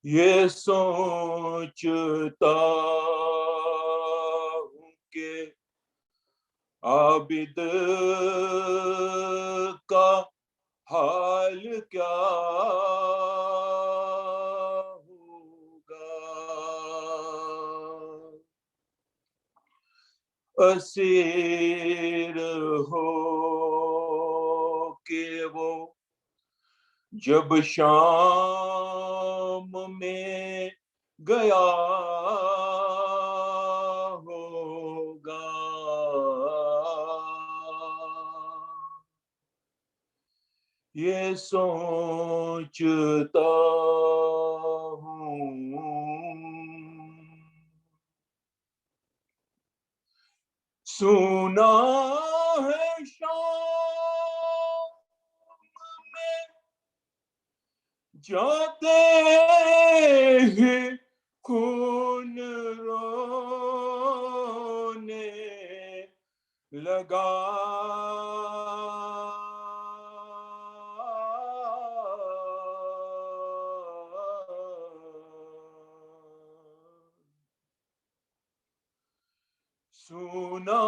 ये सोचता हूँ कि आबिद का हाल क्या होगा। असीर हो के वो जब शाम में गया होगा। ये सोचता हूँ सुना है शाम में जाते ही खून रोने लगा। सुना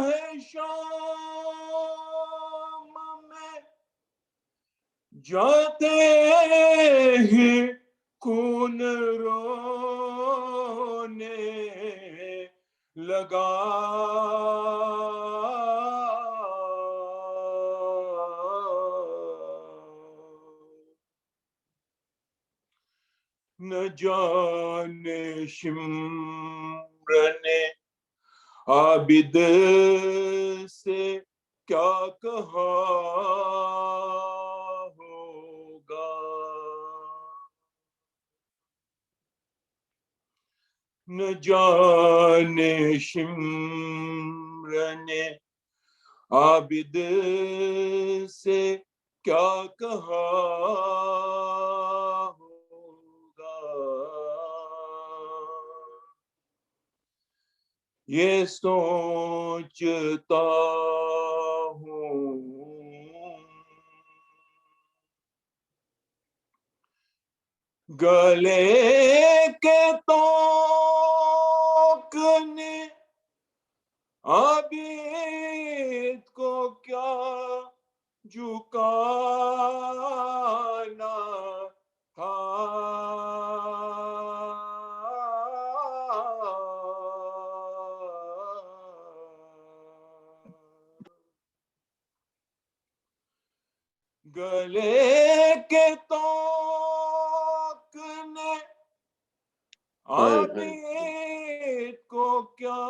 है शाम में जाते ही खून रोने लगा। न जाने शिम्र ने आबिद से क्या कहा होगा। न जाने शिम्र ने आबिद से क्या कहा होगा। ये सोचता हूँ गले के तोक ने आबिद को क्या झुकाना था। गले के तोक ने आबिद को क्या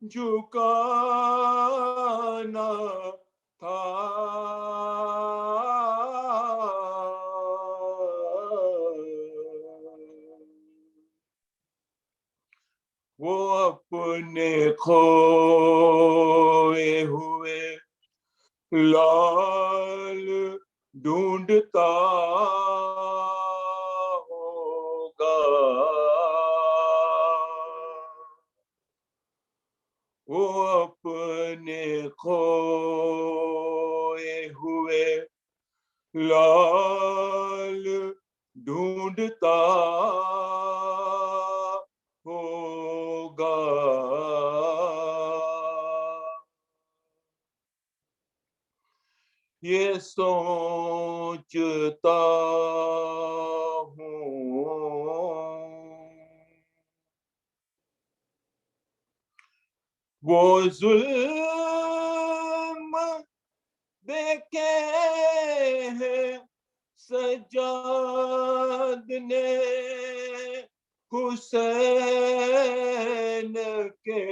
झुकाना था। वो अपने खोए हुए लाल ढूंढता होगा। वो अपने खोए हुए लाल ढूंढता होगा। ये सोचता हूँ वो जुल्म देखे हैं सज्जाद ने हुसैन के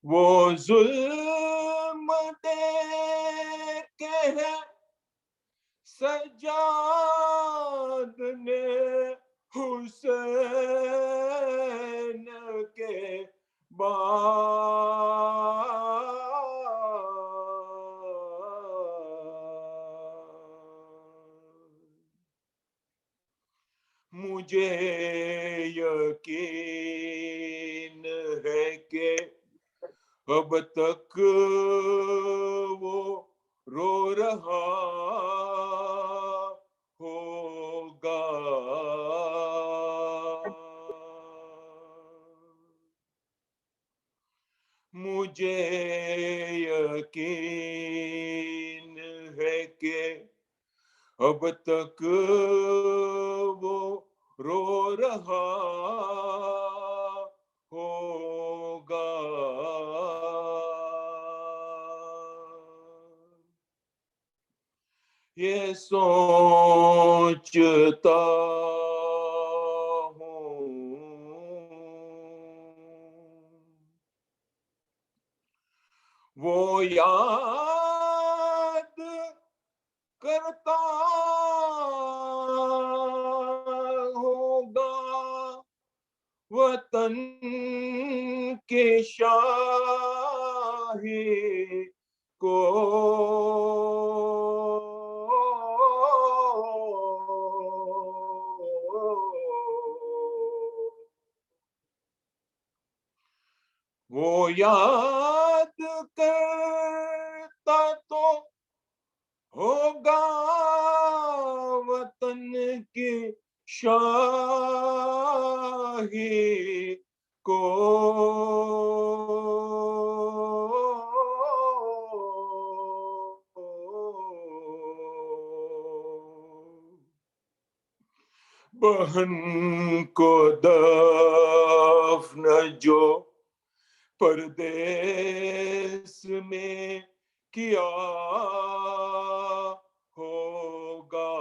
वो जुल्म देखे हैं सज्जाद ने हुसैन के मुझे यकीन है कि अब तक वो रो रहा होगा। मुझे यकीन है कि अब तक वो रो रहा होगा। ये सोचता हूँ वो याद करता होगा वतन के शाही को। वो याद करता तो होगा वतन की शाही को। बहन को दफन जो परदेस में किया होगा।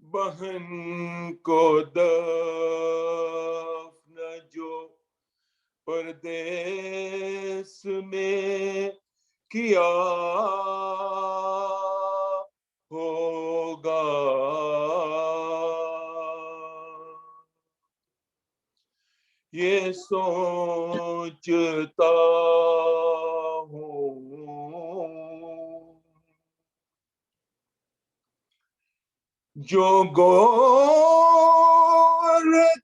बहन को दफन जो परदेस में किया होगा। ये सोचता हूँ जो गौर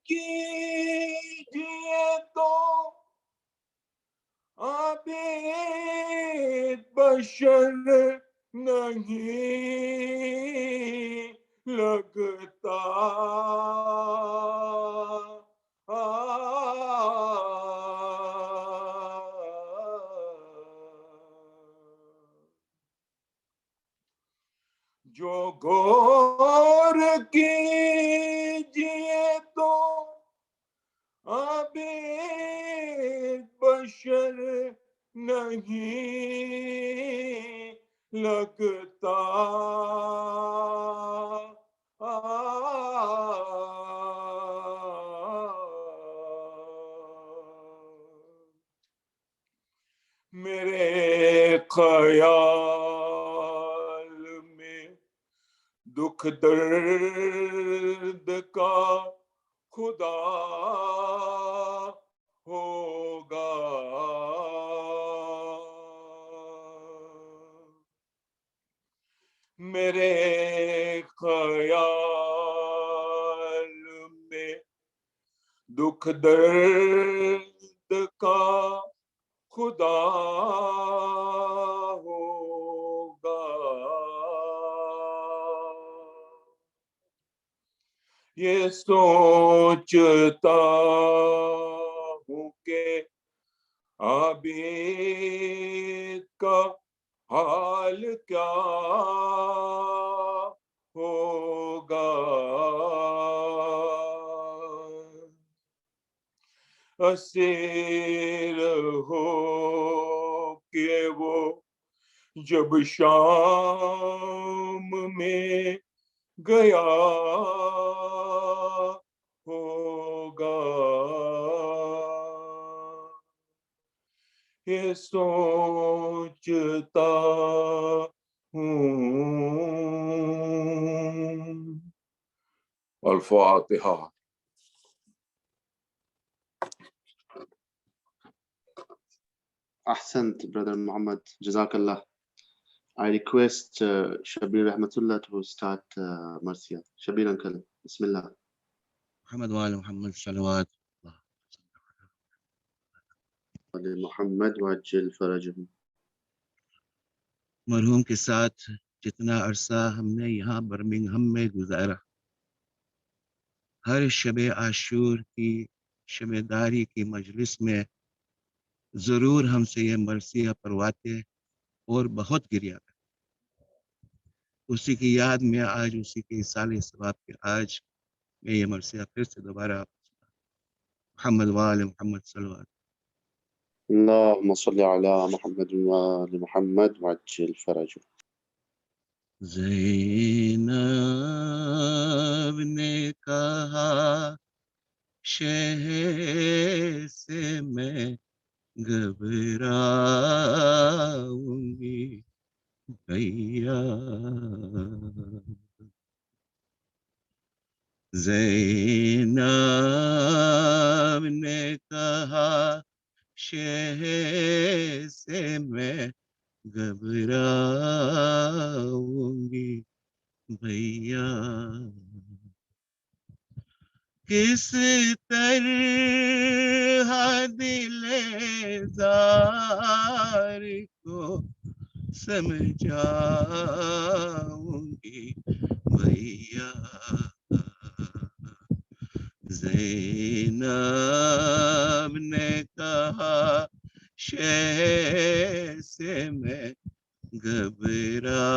कीजिए तो आबिद बशर नहीं लगता। जो गौर कीजिए तो आबिद बशर नहीं लगता। मेरे ख्याल में दुख दर्द का खुदा होगा। मेरे ख्याल में दुख दर्द का खुदा होगा। ये सोचता हूँ कि आबिद का हाल क्या होगा। असीर हो के वो जब शाम में गया होगा। ये सोचता हूँ। अल-फातिहा। Ahsant, Brother Muhammad. Jazakallah. I request Shabir Rahmatullah to start Marcia. Shabir uncle, Bismillah. Mohammad वाले मोहम्मद सल्लल्लाहु محمد وعجل فرجهم. मरहूम के साथ जितना अरसा हमने यहाँ बर्मिंघम में गुजारा, हर शब आशूर की शबेदारी की मजलिस में जरूर हमसे ये मरसिया परवाते और बहुत गिरिया करते। उसी की याद में आज, उसी के साल सवाब के आज मैं ये मरसिया फिर से दोबारा मोहम्मद वाले मोहम्मद सल्लल्लाहु اللهم صل على محمد وآل محمد وعجل فرجهم. ज़ैनब ने कहा शहर से मैं घबराऊंगी भैया। ज़ैनब ने कहा शहर से मैं घबराऊंगी भैया। किस तरह दिले ज़ार को समझाऊंगी भैया। ज़ैनब ने कहा शहर से मैं घबराऊंगी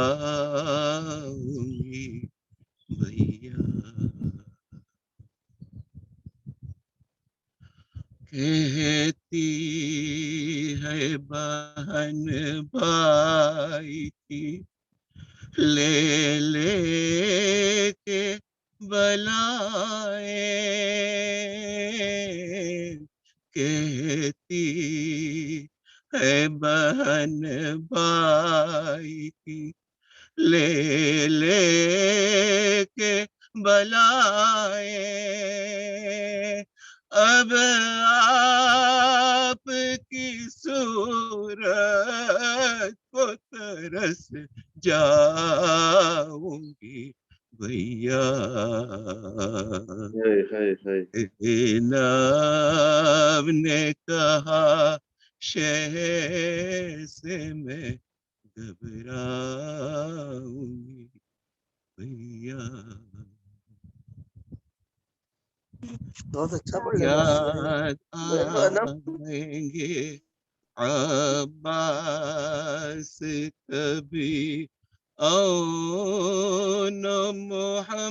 भैया। कहती है बहन भाई की ले ले के बलाए। कहती है बहन भाई की ले ले के बलाए। अब आपकी सूरत को तरस जाऊंगी भैया। هاي هاي هاي. ज़ैनब ने कहा शहर से मैं घबराऊंगी भैया। बहुत अच्छा पढ़ लेगा याद आएंगे अब्बास कभी और न मोहम्मद।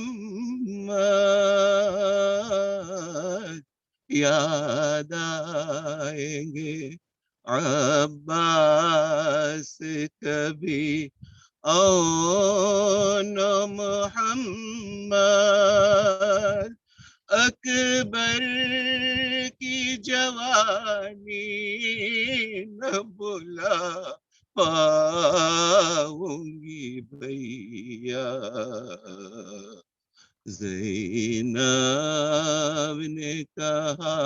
याद आएंगे अब्बास कभी और न मोहम्मद। अकबर की जवानी न बुला पाऊंगी भैया। ज़ैनब ने कहा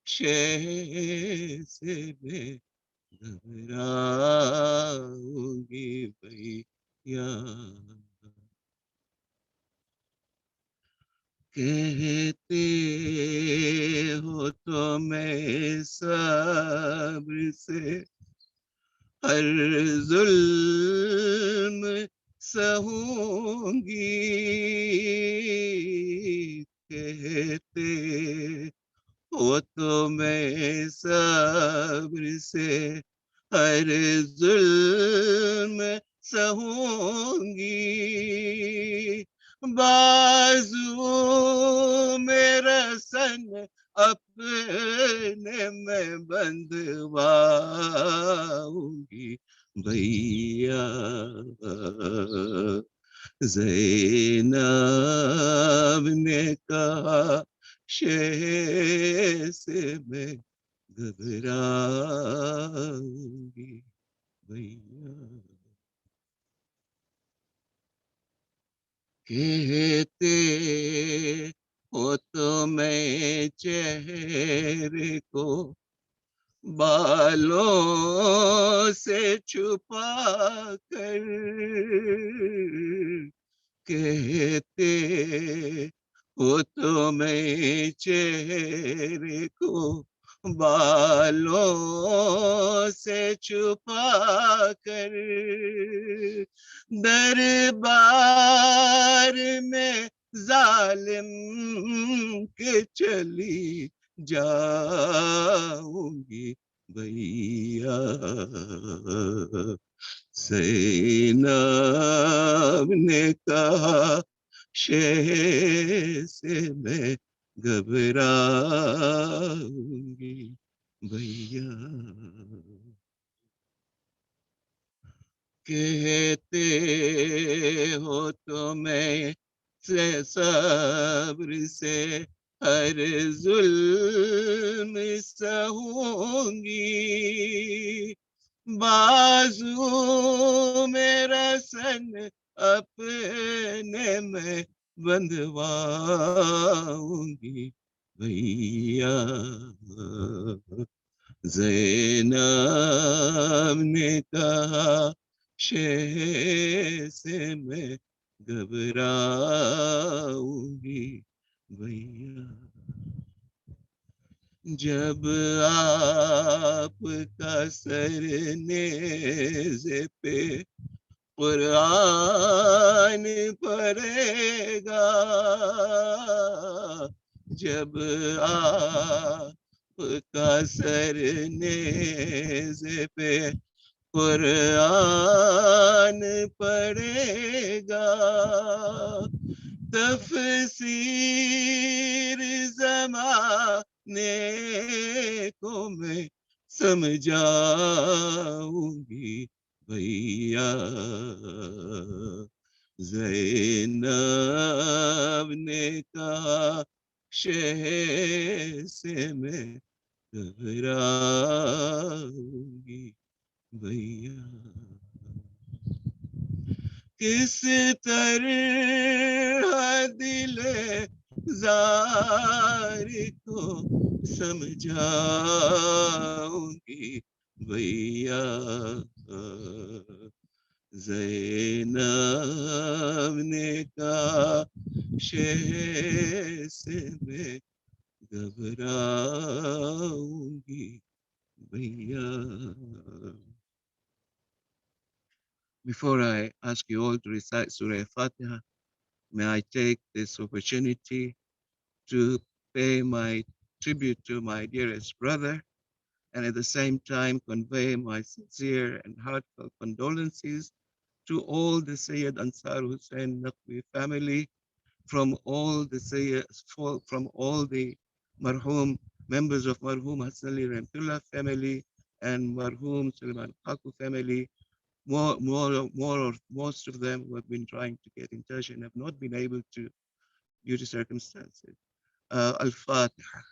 शहर से मैं घबराऊंगी भैया। कहते हो तो मैं सब्र से हर जुल्म सहूंगी। कहते हो तो मैं सब्र से हर जुल्म सहूंगी। बाजू मेरा सन अपने में बंधवाऊंगी भैया। ज़ैनब ने कहा शहर से मैं घबराऊंगी भैया। कहते हो तो मैं चेहरे को बालों से छुपा कर। कहते हो तो मैं चेहरे को बालों से छुपा कर दरबार में जालिम के चली जाऊंगी भैया। सैनाब ने कहा शह से मैं घबराऊंगी भैया। कहते हो तो मैं से सब्र से हर जुल्म सहूंगी बाजू मेरा सन अपने में बंधवाऊंगी भैया। ज़ैनब ने कहा शह से मैं घबराऊंगी भैया। जब आपका सर नेज़े पे कुरान पढ़ेगा, जब आपका सर नेज़े पे कुरान पढ़ेगा, तफसीर ज़माने को मैं समझाऊंगी भैया। ज़ैनब ने कहा शह से मैं घबराऊंगी भैया। किस तरह दिले जार को समझाऊंगी भैया। ज़ैनब ने कहा शह से मैं घबराऊंगी भैया। Before I ask you all to recite Surah Fatiha, may I take this opportunity to pay my tribute to my dearest brother and at the same time convey my sincere and heartfelt condolences to all the Syed Ansar Hussein Naqvi family, from all the Marhum members of Marhum Hassan Ali Rahmatullah family and Marhum Sulaiman Kaku family. Most of them who have been trying to get in touch and have not been able to due to circumstances. Al-Fatiha.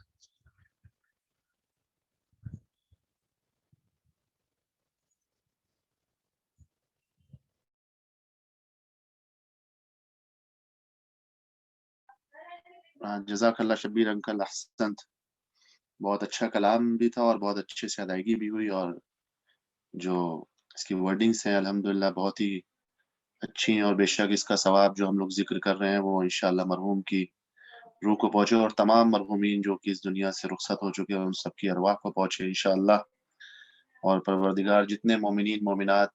जज़ाकल्लाह Shabbir uncle, अहसंत। बहुत अच्छा कलाम भी था और बहुत अच्छे से अदायगी भी हुई, और जो इसकी वर्डिंग्स हैं अल्हम्दुलिल्लाह बहुत ही अच्छी हैं, और बेशक इसका सवाब जो हम लोग जिक्र कर रहे हैं वो इंशाअल्लाह मरहूम की रूह को पहुंचे और तमाम मरहूमीन जो कि इस दुनिया से रुखसत हो चुके हैं उन सबकी अरवाह को पहुंचे इंशाअल्लाह। और परवरदिगार जितने मोमिनीन मोमिनात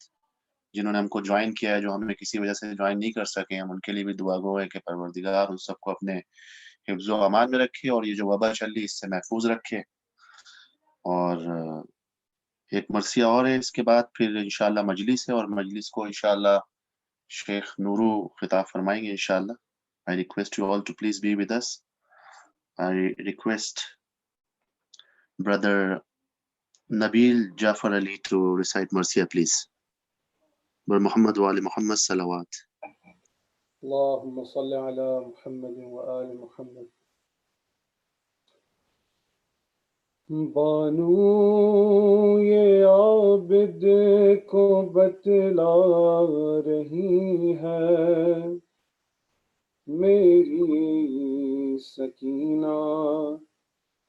जिन्होंने हमको ज्वाइन किया है, जो हमें किसी वजह से ज्वाइन नहीं कर सके, हम उनके लिए भी दुआ गो है कि परवरदिगार उन सबको अपने हिफ्ज़ो अमान में रखे और ये जो वबा चल रही इससे महफूज रखे। और एक मरसिया और है, इसके बाद फिर इंशाअल्लाह मजलिस है, और मजलिस को इंशाअल्लाह शेख नूरू खिताब फरमाएंगे इंशाअल्लाह। I request you all to please be with us. I request Brother Nabil Jafar Ali to recite Marsiya, please. Brother Muhammad wa ali Muhammad salawat. Allahumma salli ala Muhammadin wa ali Muhammad. बानू ये आबिद को बतला रही है, मेरी सकीना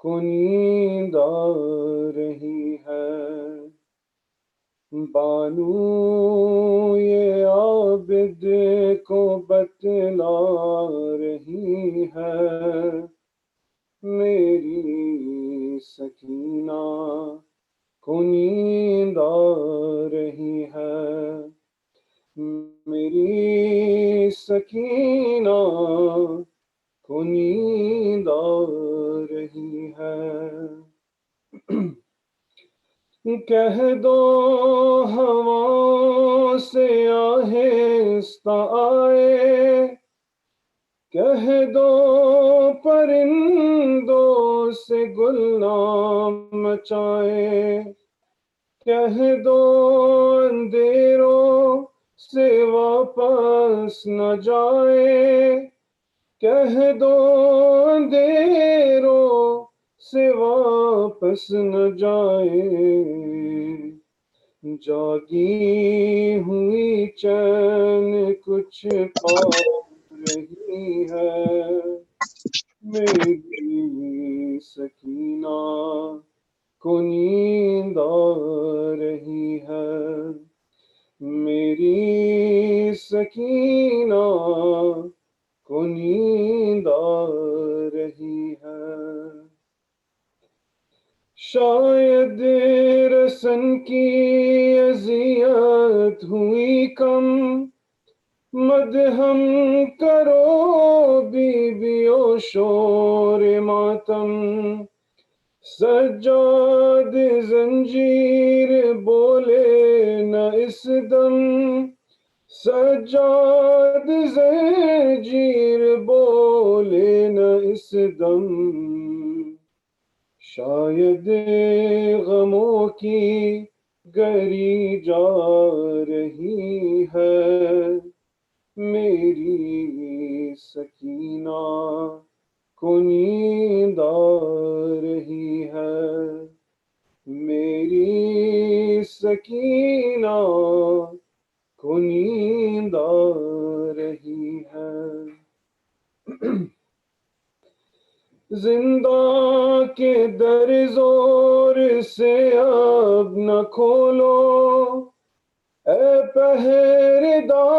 को नींद आ रही है। बानू ये आबिद को बतला रही है, मेरी सकीना को नींद आ रही है, मेरी सकीना को नींद आ रही है। कह दो हवाओं से आहिस्ता आए, कह दो परिंदों से गुलनाम मचाए, कह दो अंधेरों से वापस न जाए, कह दो अंधेरों से वापस न जाए, जागी हुई चैन कुछ पा रही है, मेरी सकीना को नींद आ रही है, मेरी सकीना को नींद आ रही है। शायद रसन की अज़ियत हुई कम, मदहम करो बीबियो शोर मातम, सज्जाद जंजीर बोले न इस दम, सज्जाद जंजीर बोले न इस दम, शायद गमों की गरी जा रही है, मेरी सकीना को नींद आ रही है, मेरी सकीना को नींद आ रही है। जिंदा के दर जोर से अब न खोलो, ए पहरेदारो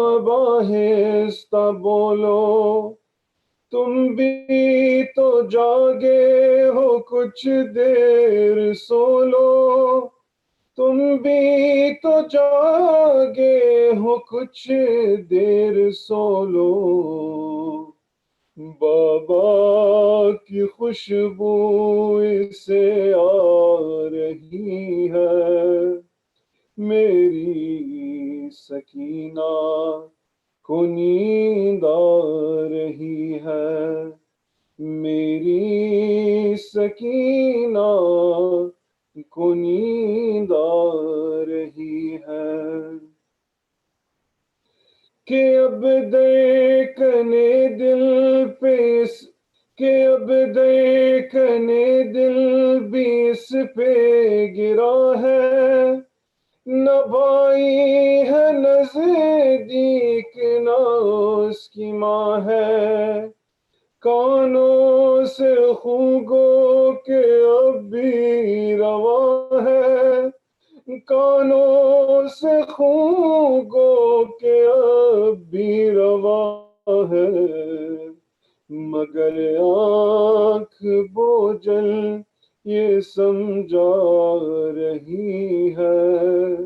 अब आहिस्ता बोलो, तुम भी तो जागे हो कुछ देर सो लो, तुम भी तो जागे हो कुछ देर सो लो, बाबा की खुशबू से आ रही है, मेरी सकीना को नींद आ रही है, मेरी सकीना को नींद आ रही है। कि अब देखने दिल पे कि अब देखने दिल भी इस पे गिरा है, न भाई है नज़दीक न उसकी माँ है, कानों से खूगो के अब भी रवा है, कानों से खूगो के अब भी रवा है, मगर आँख बोझल ये समझा रही है,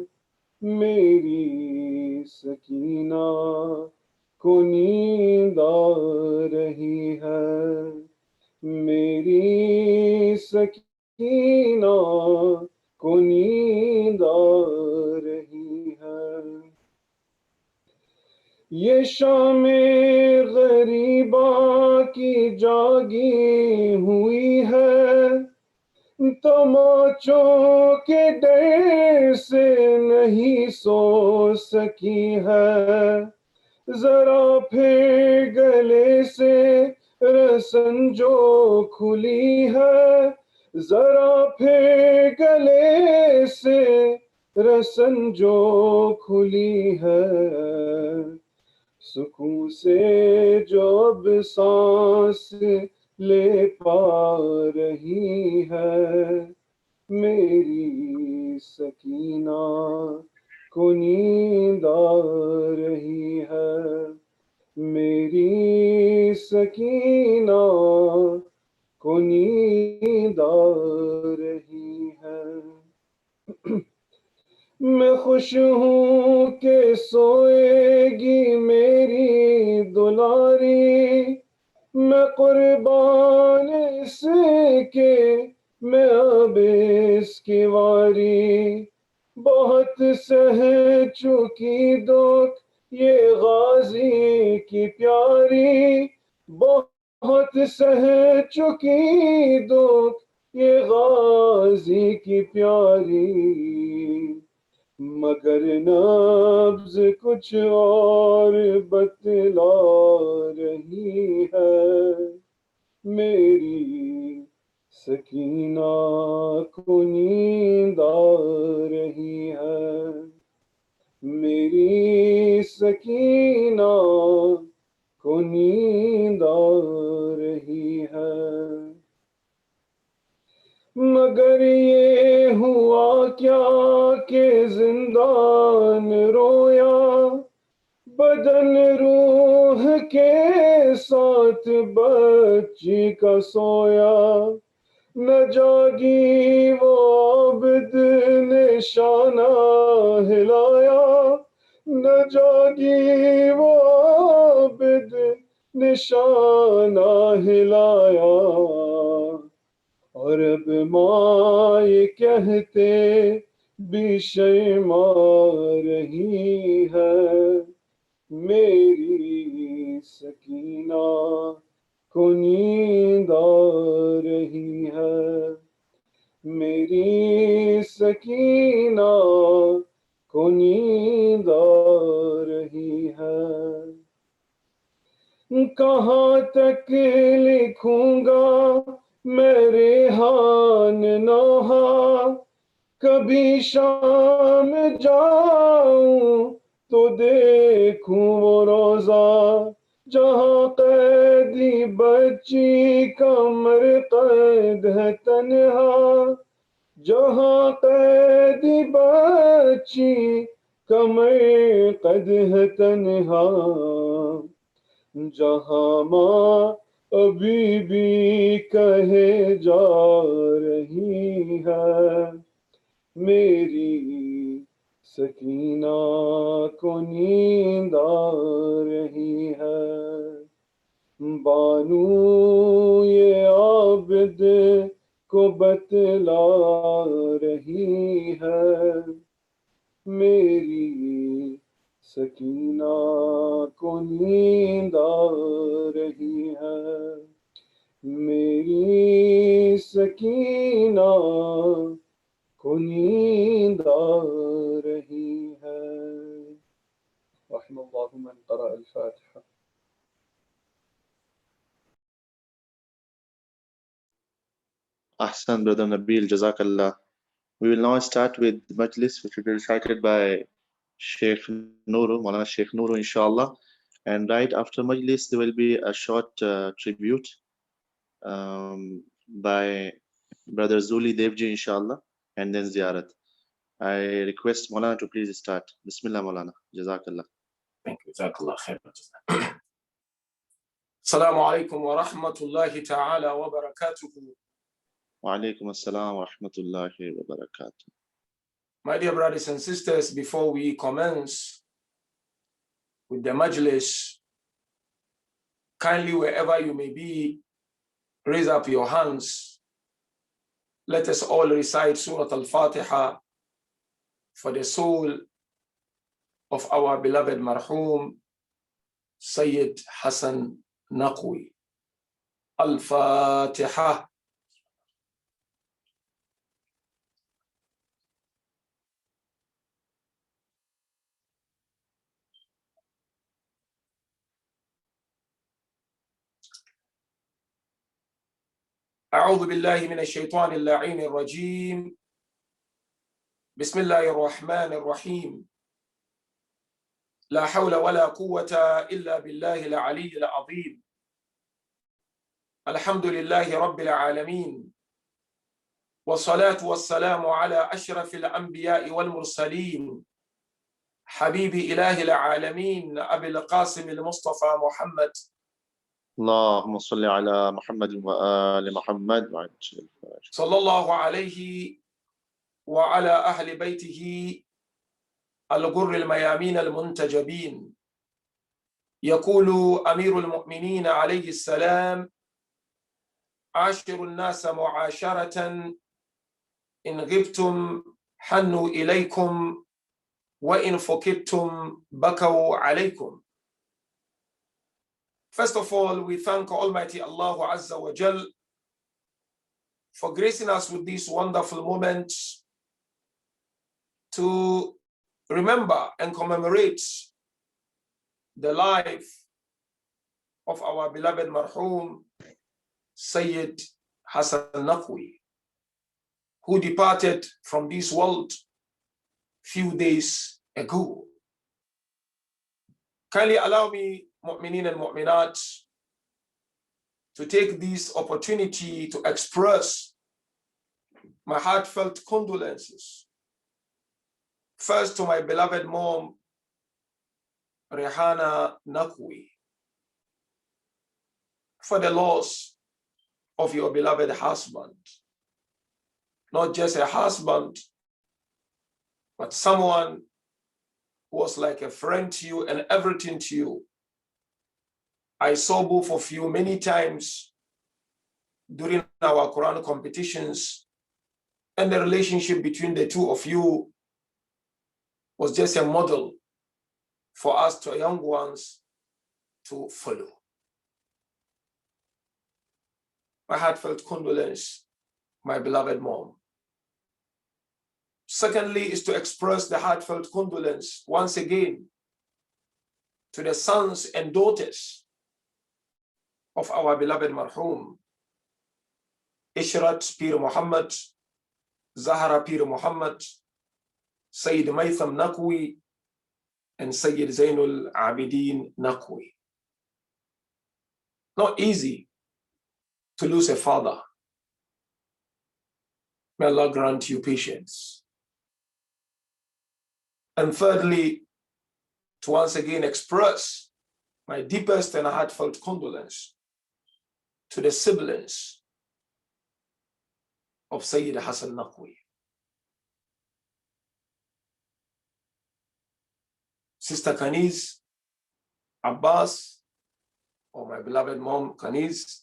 मेरी सकीना को नींद आ रही है, मेरी सकीना को नींद आ रही है। ये शामें गरीबा की जागी हुई है, तमाचों के डर से नहीं सो सकी है, जरा फिर गले से रसन जो खुली है, जरा फिर गले से रसन जो खुली है, सुकून से जो अब सांस ले पा रही है, मेरी सकीना को नींद आ रही है, मेरी सकीना को नींद आ रही है। मैं खुश हूँ कि सोएगी मेरी दुलारी, मैं कुर्बान इसके मैं अब इसकी वारी, बहुत सह चुकी दुख ये गाजी की प्यारी, बहुत सह चुकी दुख ये गाजी की प्यारी, मगर नब्ज कुछ और बतला रही है, मेरी सकीना को नींद आ रही है, मेरी सकीना को नींद आ रही है। मगर ये हुआ क्या कि जिंदान रोया, बदन रूह के साथ बच्ची का सोया, न जागी वो आबिद निशाना हिलाया, न जागी वो आबिद निशाना हिलाया, और अब माँ ये कहते भी शर्मा रही है, मेरी सकीना को नींद आ रही है, मेरी सकीना को नींद आ रही है। कहाँ तक लिखूंगा मैं रेहान नौहा, कभी शाम जाऊं तो देखूं वो रोजा, जहाँ कैदी बच्ची का मरकद है तन्हा, जहाँ कैदी बच्ची का मरकद है तन्हा, जहाँ माँ अभी भी कहे जा रही है, मेरी सकीना को नींद आ रही है। बानू ये आबिद को बतला रही है, मेरी सकीना को नींद आ रही है, मेरी सकीना को नींद आ रही है। रहमल्लाहु मन क़रा अल-फ़ातिहा। Ahsan, brother Nabil, Jazakallah. We will now start with Majlis, which will be recited by Sheikh Nuru, Maulana Sheikh Nuru, inshallah. And right after Majlis, there will be a short tribute by Brother Zuli Devji, inshallah, and then Ziyarat. I request Maulana to please start. Bismillah, Maulana. Jazakallah. Thank you. Jazakallah khair. Assalamu alaikum wa rahmatullahi ta'ala wa barakatuhu. Wa alaikum assalam wa rahmatullahi wa barakatuh. My dear brothers and sisters, before we commence with the Majlis, kindly wherever you may be, raise up your hands. Let us all recite Surah Al-Fatiha for the soul of our beloved Marhum, Syed Hassan Naqvi. Al-Fatiha. أعوذ بالله من الشيطان اللعين الرجيم. بسم الله الرحمن الرحيم. لا حول ولا قوة إلا بالله العلي العظيم. الحمد لله رب العالمين، والصلاة والسلام على أشرف الأنبياء والمرسلين حبيب إله العالمين أبي القاسم المصطفى محمد اللهم صل على محمد وآل محمد صلى الله عليه وعلى أهل بيته الغر الميامين المنتجبين. يقول أمير المؤمنين عليه السلام: عاشروا الناس معاشرة إن غبتم حنوا إليكم وإن فقدتم بكوا عليكم. First of all, we thank Almighty Allah Azza wa Jal for gracing us with these wonderful moments to remember and commemorate the life of our beloved Marhum, Syed Hassan Naqvi, who departed from this world few days ago. Kindly allow me, mu'minin and mu'minat, to take this opportunity to express my heartfelt condolences. First, to my beloved mom, Rehana Naqvi, for the loss of your beloved husband. Not just a husband, but someone who was like a friend to you and everything to you. I saw both of you many times during our Quran competitions, and the relationship between the two of you was just a model for us to young ones to follow. My heartfelt condolence, my beloved mom. Secondly, is to express the heartfelt condolence once again to the sons and daughters of our beloved Marhum, Ishrat Pir Muhammad, Zahra Pir Muhammad, Sayyid Maitham Naqvi, and Sayyid Zainul Abidin Naqvi. Not easy to lose a father. May Allah grant you patience. And thirdly, to once again express my deepest and heartfelt condolence to the siblings of Sayyid Hassan Naqvi. Sister Kaniz, Abbas, or my beloved mom Kaniz,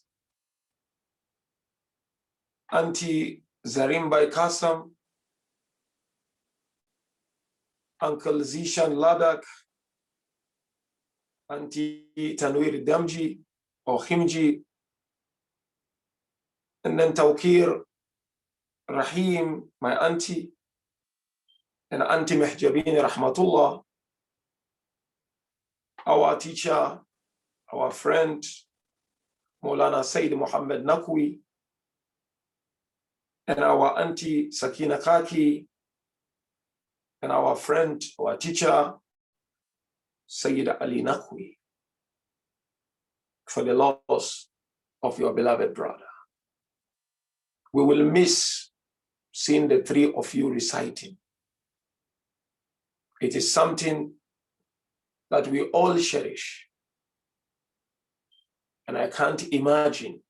Auntie Zarimbai Kasam, Uncle Zishan Ladak, Auntie Tanwir Damji or Himji, and then Tawkir Rahim, my auntie, and Auntie Mehjabini Rahmatullah, our teacher, our friend, Maulana Sayyid Muhammad Naqvi, and our auntie Sakina Kaki, and our friend, our teacher, Sayyid Ali Naqvi, for the loss of your beloved brother. We will miss seeing the three of you reciting. It is something that we all cherish. And I can't imagine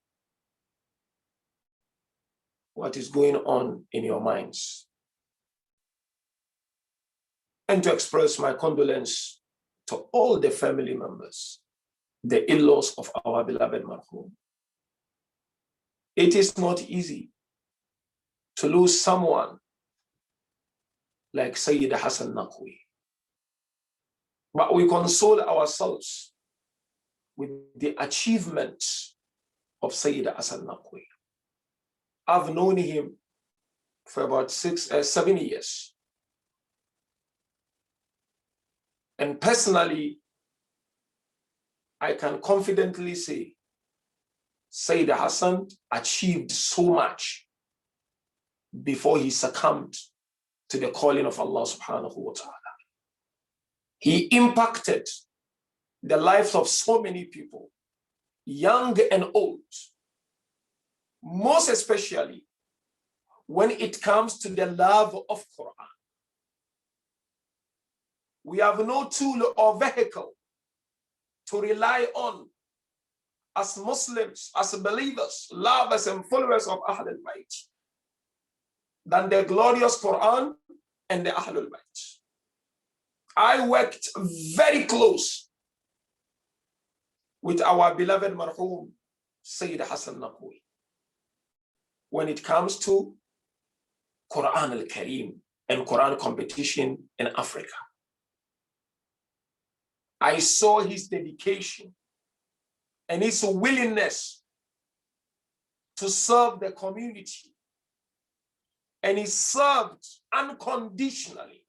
what is going on in your minds. And to express my condolence to all the family members, the in-laws of our beloved Marhum. It is not easy to lose someone like Sayyid Hassan Naqvi. But we console ourselves with the achievements of Sayyid Hassan Naqvi. I've known him for about 7 years. And personally, I can confidently say Sayyid Hassan achieved so much before he succumbed to the calling of Allah subhanahu wa ta'ala. He impacted the lives of so many people, young and old, most especially when it comes to the love of Quran. We have no tool or vehicle to rely on as Muslims, as believers, lovers and followers of Ahlul Bayt than the glorious Quran and the Ahlul Bayt. I worked very close with our beloved Marhum, Syed Hassan Naqvi, when it comes to Quran al-Kareem and Quran competition in Africa. I saw his dedication and his willingness to serve the community. And he served unconditionally,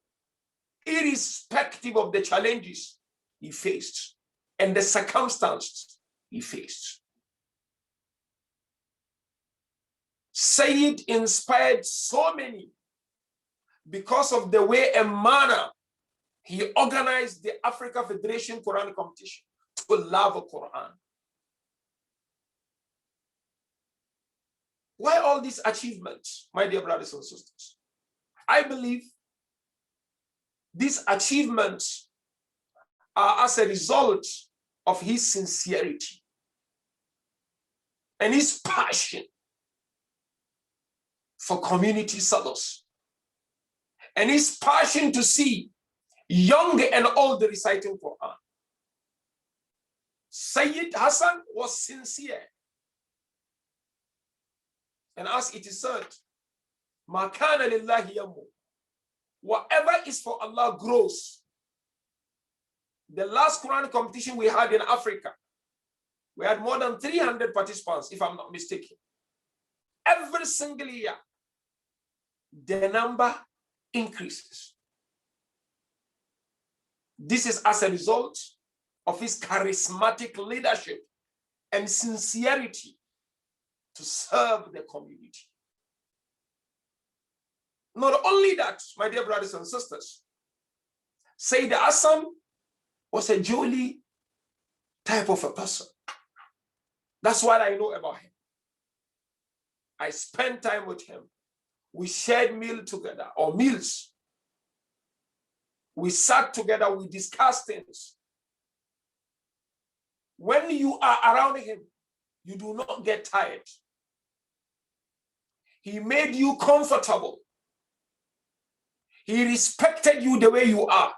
irrespective of the challenges he faced and the circumstances he faced. Syed inspired so many because of the way and manner he organized the Africa Federation Quran competition to love Quran. Why all these achievements, my dear brothers and sisters? I believe these achievements are as a result of his sincerity and his passion for community service and his passion to see young and old reciting Quran. Syed Hassan was sincere. And as it is said, "Ma kana lillahi yamu." Whatever is for Allah grows. The last Quran competition we had in Africa, we had more than 300 participants, if I'm not mistaken. Every single year, the number increases. This is as a result of his charismatic leadership and sincerity to serve the community. Not only that, my dear brothers and sisters, Syed Hassan was a jolly type of a person. That's what I know about him. I spent time with him. We shared meals together, or meals. We sat together, we discussed things. When you are around him, you do not get tired. He made you comfortable. He respected you the way you are.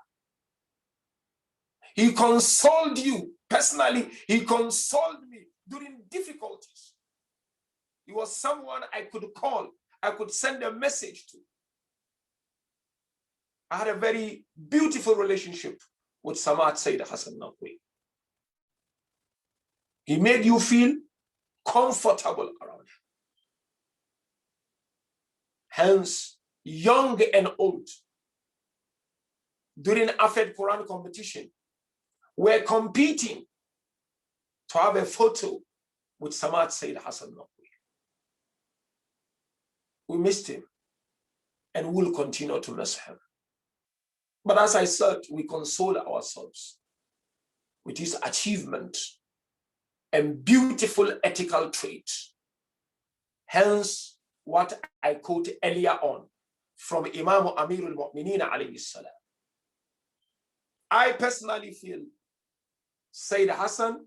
He consoled you. Personally, he consoled me during difficulties. He was someone I could call, I could send a message to. I had a very beautiful relationship with Syed Hassan Naqvi. He made you feel comfortable around him. Hence, young and old, during Afed Quran competition, were competing to have a photo with Syed Hassan Naqvi. We missed him and will continue to miss him. But as I said, we console ourselves with his achievement and beautiful ethical traits. Hence, what I quoted earlier on from Imam Amirul Mu'mineen alayhi salam. I personally feel Syed Hassan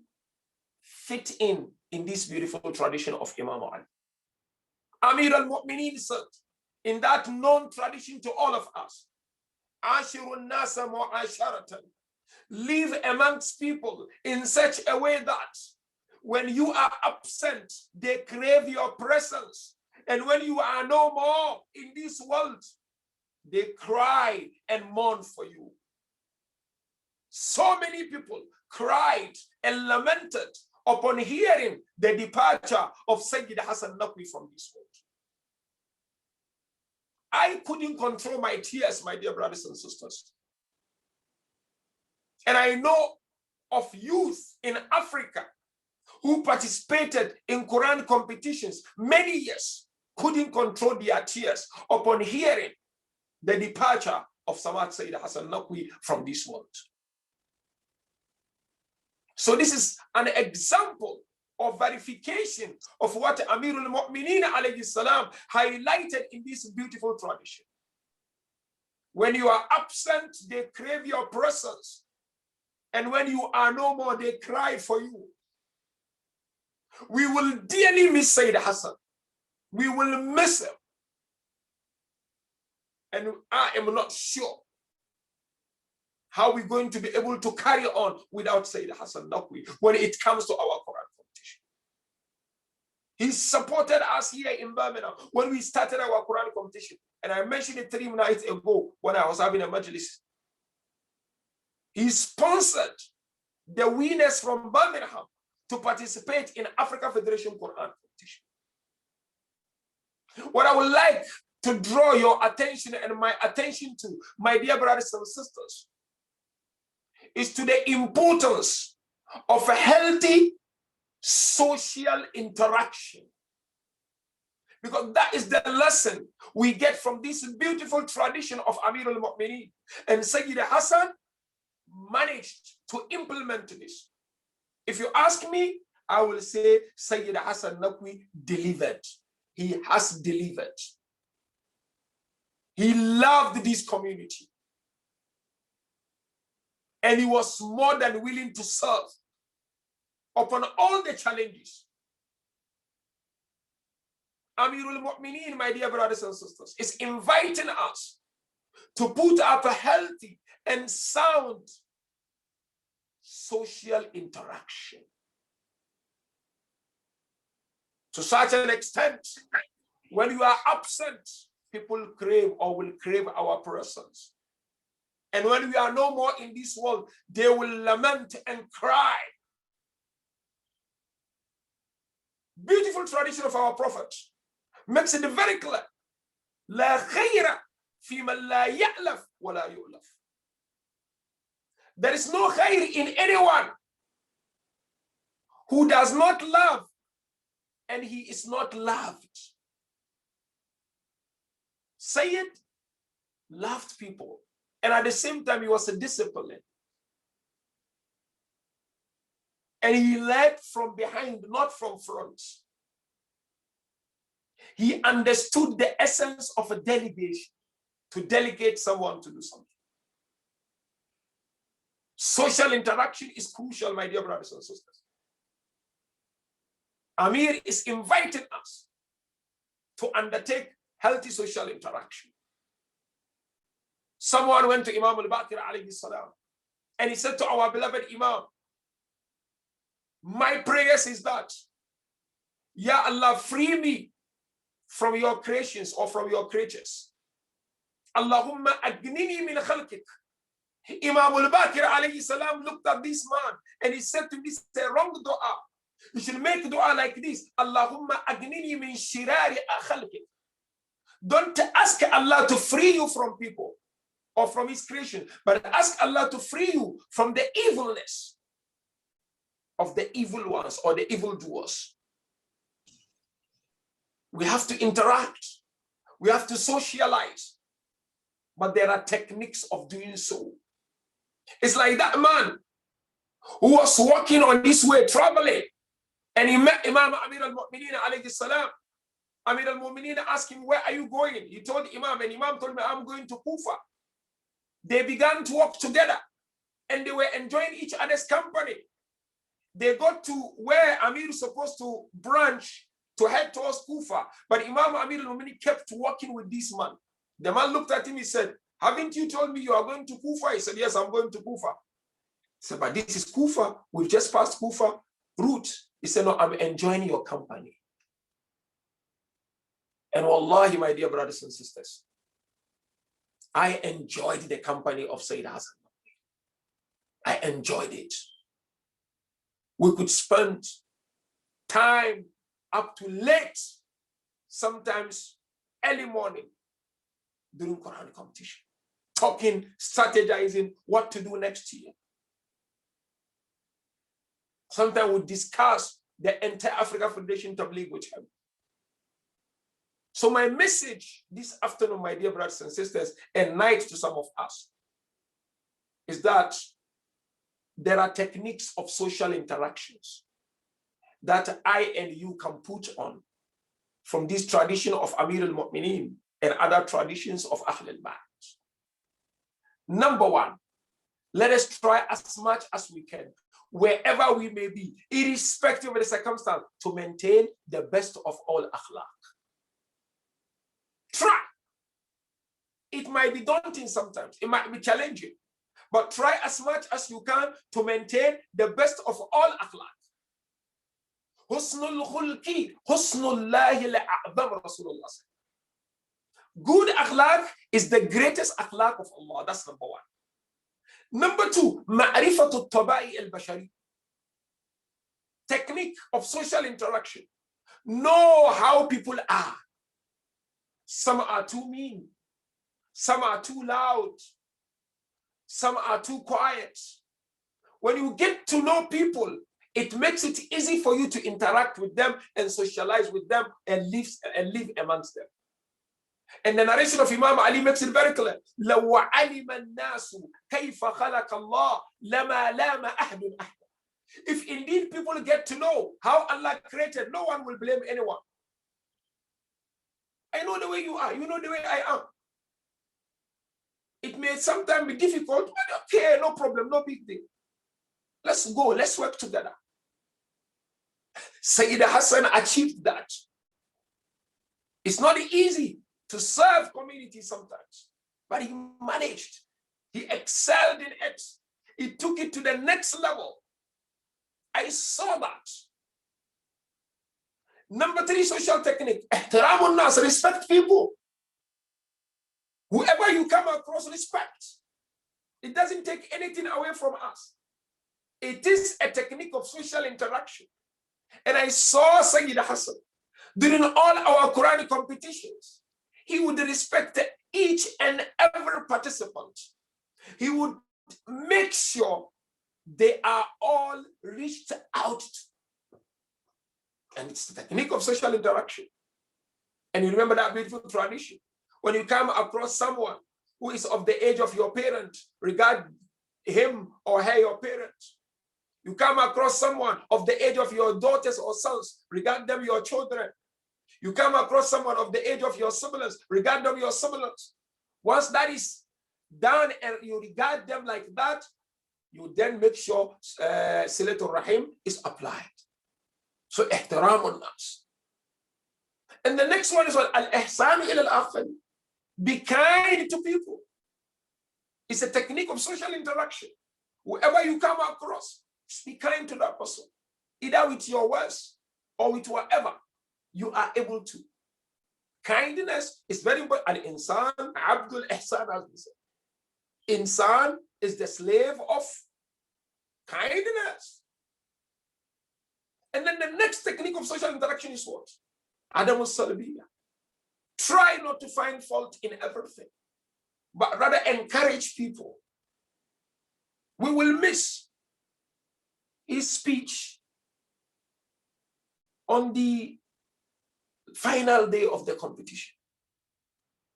fit in this beautiful tradition of Imam Ali. Amir al-Mu'mineen said, in that known tradition to all of us, Ashirun nasa mu'asharatan, live amongst people in such a way that when you are absent, they crave your presence. And when you are no more in this world, they cry and mourn for you. So many people cried and lamented upon hearing the departure of Syed Hassan Naqvi from this world. I couldn't control my tears, my dear brothers and sisters. And I know of youth in Africa who participated in Quran competitions many years, couldn't control their tears upon hearing the departure of Syed Hassan Naqvi from this world. So this is an example or verification of what Amirul Mu'mineen alayhi salam highlighted in this beautiful tradition. When you are absent, they crave your presence. And when you are no more, they cry for you. We will dearly miss Syed Hassan. We will miss him. And I am not sure how we're going to be able to carry on without Syed Hassan Naqvi when it comes to our Quran competition. He supported us here in Birmingham when we started our Quran competition. And I mentioned it 3 nights ago when I was having a Majlis. He sponsored the winners from Birmingham to participate in Africa Federation Quran competition. What I would like to draw your attention and my attention to, my dear brothers and sisters, is to the importance of a healthy social interaction. Because that is the lesson we get from this beautiful tradition of Amir al-Mu'mineen. And Sayyid Hassan managed to implement this. If you ask me, I will say Sayyid Hassan Naqvi delivered. He has delivered. He loved this community. And he was more than willing to serve upon all the challenges. Amirul Mu'mineen, my dear brothers and sisters, is inviting us to put up a healthy and sound social interaction. To such an extent, when you are absent, people crave or will crave our presence. And when we are no more in this world, they will lament and cry. Beautiful tradition of our Prophet makes it very clear. لا خير في من لا يألف ولا يؤلف. There is no khair in anyone who does not love and he is not loved. Syed loved people, and at the same time he was a discipline. And he led from behind, not from front. He understood the essence of a delegation, to delegate someone to do something. Social interaction is crucial, my dear brothers and sisters. Amir is inviting us to undertake healthy social interaction. Someone went to Imam al-Baqir alayhi salam, and he said to our beloved Imam, my prayers is that, Ya Allah, free me from your creations or from your creatures. Allahumma agnini min khalqik. Imam al-Baqir alayhi salam looked at this man and he said to me, this is a wrong dua. You should make dua like this. Allahumma agnini min shirari khalqik. Don't ask Allah to free you from people or from his creation, but ask Allah to free you from the evilness of the evil ones or the evildoers. We have to interact. We have to socialize. But there are techniques of doing so. It's like that man who was walking on this way, traveling, and he met Imam Amir al-Mu'mineen alayhi salam. Amir al-Mu'mineen asked him, where are you going? He told Imam, and Imam told me, I'm going to Kufa. They began to walk together, and they were enjoying each other's company. They got to where Amir is supposed to branch to head towards Kufa, but Imam Amir al-Mu'mineen kept walking with this man. The man looked at him, he said, haven't you told me you are going to Kufa? He said, yes, I'm going to Kufa. He said, but this is Kufa. We've just passed Kufa route. He said, no, I'm enjoying your company. And wallahi, my dear brothers and sisters, I enjoyed the company of Syed Hassan. I enjoyed it. We could spend time up to late, sometimes early morning during Quran competition, talking, strategizing what to do next year. Sometimes we discuss the entire Africa Federation Tabligh with him. So my message this afternoon, my dear brothers and sisters, and night to some of us, is that there are techniques of social interactions. that I and you can put on from this tradition of Amir al-Mu'mineen and other traditions of Ahl al-Bayt. Number one, let us try as much as we can, wherever we may be, irrespective of the circumstance, to maintain the best of all akhlaq. Try. It might be daunting sometimes, it might be challenging, but try as much as you can to maintain the best of all akhlaq. Husnul khulqi, husnullahi la'a'zam, Rasulullah said. Good akhlaq is the greatest akhlaq of Allah. That's number one. Number two, ma'rifatu taba'i al-bashari. Technique of social interaction. Know how people are. Some are too mean. Some are too loud. Some are too quiet. When you get to know people, it makes it easy for you to interact with them and socialize with them and live amongst them. And the narration of Imam Ali makes it very clear. لَوْ عَلِمَ النَّاسُ كَيْفَ خَلَقَ اللَّهُ لَمَا لَامَ أَحْدٌ أَحْدًا. If indeed people get to know how Allah created, no one will blame anyone. I know the way you are. You know the way I am. It may sometimes be difficult, but okay, no problem, no big deal. Let's go, let's work together. Syed Hassan achieved that. It's not easy to serve community sometimes, but he managed. He excelled in it. He took it to the next level. I saw that. Number three, social technique. Ihtiramun nas, respect people. Whoever you come across, respect. It doesn't take anything away from us. It is a technique of social interaction. And I saw Syed Hassan during all our Quranic competitions. He would respect each and every participant. He would make sure they are all reached out to. And it's the technique of social interaction. And you remember that beautiful tradition. When you come across someone who is of the age of your parent, regard him or her your parent. You come across someone of the age of your daughters or sons, regard them your children. You come across someone of the age of your siblings, regard them your siblings. Once that is done and you regard them like that, you then make sure Silatul Rahim is applied. So ihtiramun nas. And the next one is what? Al-ihsan ila al-akhir. Be kind to people. It's a technique of social interaction. Whoever you come across, be kind to that person. Either with your words or with whatever you are able to. Kindness is very important. Al-insan, Abdul Ihsan, as we say. Insan is the slave of kindness. And then the next technique of social interaction is what? Adamus Salbiya. Try not to find fault in everything, but rather encourage people. We will miss his speech on the final day of the competition,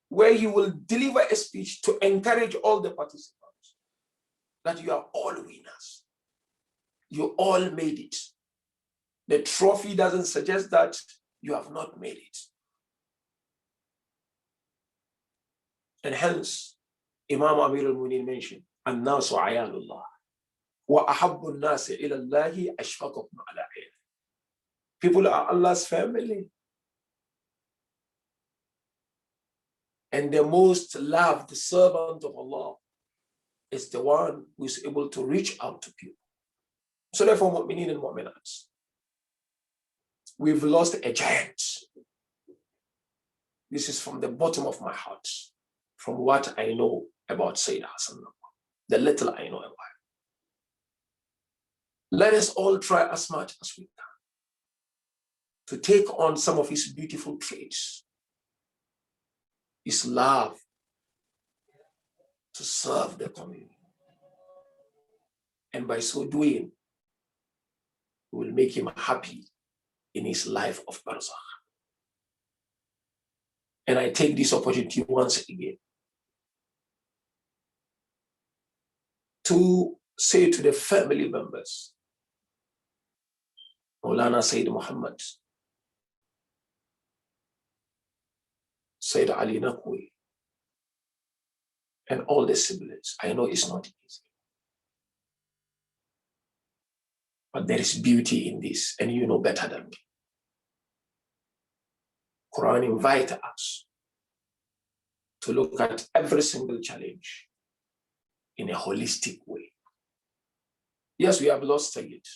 where he will deliver a speech to encourage all the participants that you are all winners. You all made it. The trophy doesn't suggest that you have not made it. And hence, Imam Amir al-Mu'minin mentioned, "An-nasu ayalullah, wa ahabbu an-nasi ila Allahi ashfaqahum ala ayal." People are Allah's family. And the most loved servant of Allah is the one who is able to reach out to people. So therefore, mu'minin and mu'minat, we've lost a giant. This is from the bottom of my heart, from what I know about Syed Hassan, the little I know about him. Let us all try as much as we can to take on some of his beautiful traits. His love to serve the community. And by so doing, we will make him happy in his life of barzakh. And I take this opportunity once again to say to the family members Maulana Syed Muhammad, Syed Ali Naqvi, and all the siblings. I know it's not easy. But there is beauty in this, and you know better than me. Quran invites us to look at every single challenge in a holistic way. Yes, we have lost Syed,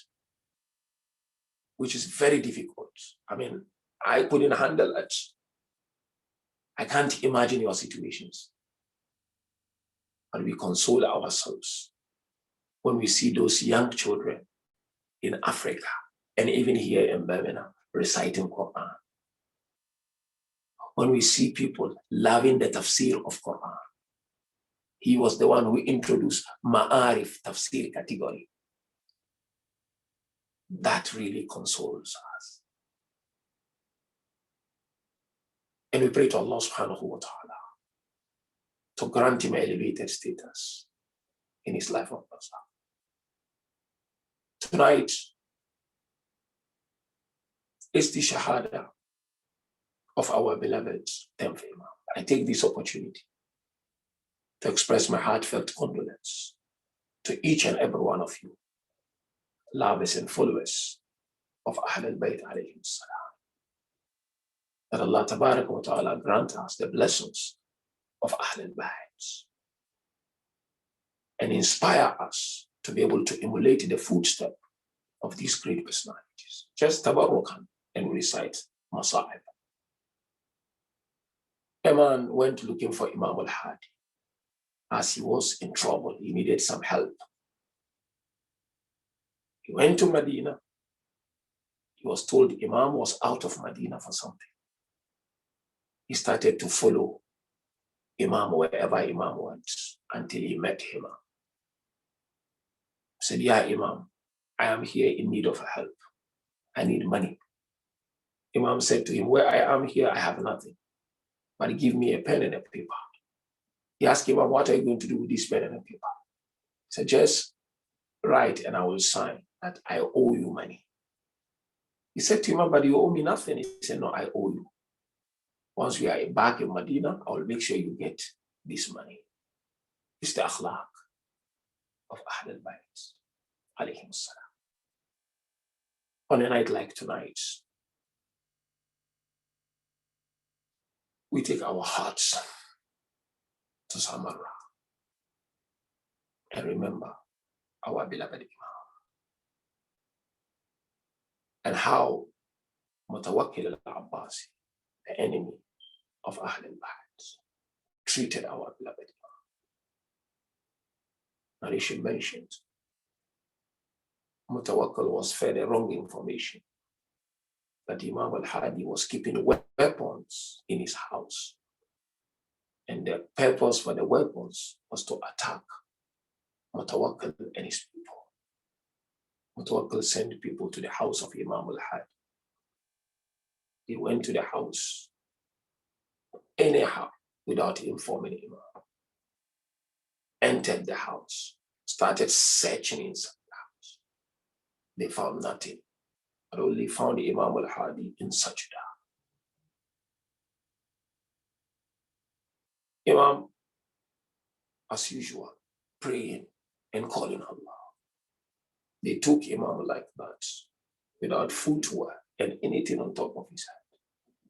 which is very difficult. I mean, I couldn't handle it. I can't imagine your situations. But we console ourselves when we see those young children in Africa and even here in Birmingham reciting Quran. When we see people loving the tafsir of Quran. He was the one who introduced Ma'arif tafsir category. That really consoles us. And we pray to Allah subhanahu wa ta'ala to grant him elevated status in his life of us. Tonight is the Shahada of our beloved 10th Imam. I take this opportunity to express my heartfelt condolence to each and every one of you, lovers and followers of Ahl al-Bayt alayhim salam. That Allah tabarak wa ta'ala grant us the blessings of Ahl al-Bayt and inspire us to be able to emulate the footsteps of these great personalities. Just tabarukan and recite Masa'ib. A man went looking for Imam al-Hadi. As he was in trouble, he needed some help. He went to Medina. He was told the Imam was out of Medina for something. He started to follow Imam wherever Imam went until he met him. He said, "Yeah, Imam, I am here in need of help. I need money." Imam said to him, "Where I am here, I have nothing. But give me a pen and a paper." He asked Imam, "What are you going to do with this pen and a paper?" He said, "Just write and I will sign that I owe you money." He said to Imam, "But you owe me nothing." He said, "No, I owe you. Once we are back in Medina, I will make sure you get this money." It's the akhlaq of Ahl al-Bayt alayhim salam. On a night like tonight, we take our hearts to Samarra and remember our beloved Imam and how Mutawakkil al-Abbasi, the enemy of Ahl al-Bayt, treated our beloved Imam. Narration mentioned Mutawakkil was fed a wrong information that Imam al-Hadi was keeping weapons in his house. And the purpose for the weapons was to attack Mutawakkil and his people. Mutawakkil sent people to the house of Imam al-Hadi. He went to the house anyhow without informing Imam. Entered the house, started searching inside the house. They found nothing, but only found Imam al-Hadi in sajda. Imam, as usual, praying and calling Allah. They took Imam like that, without footwear and anything on top of his head,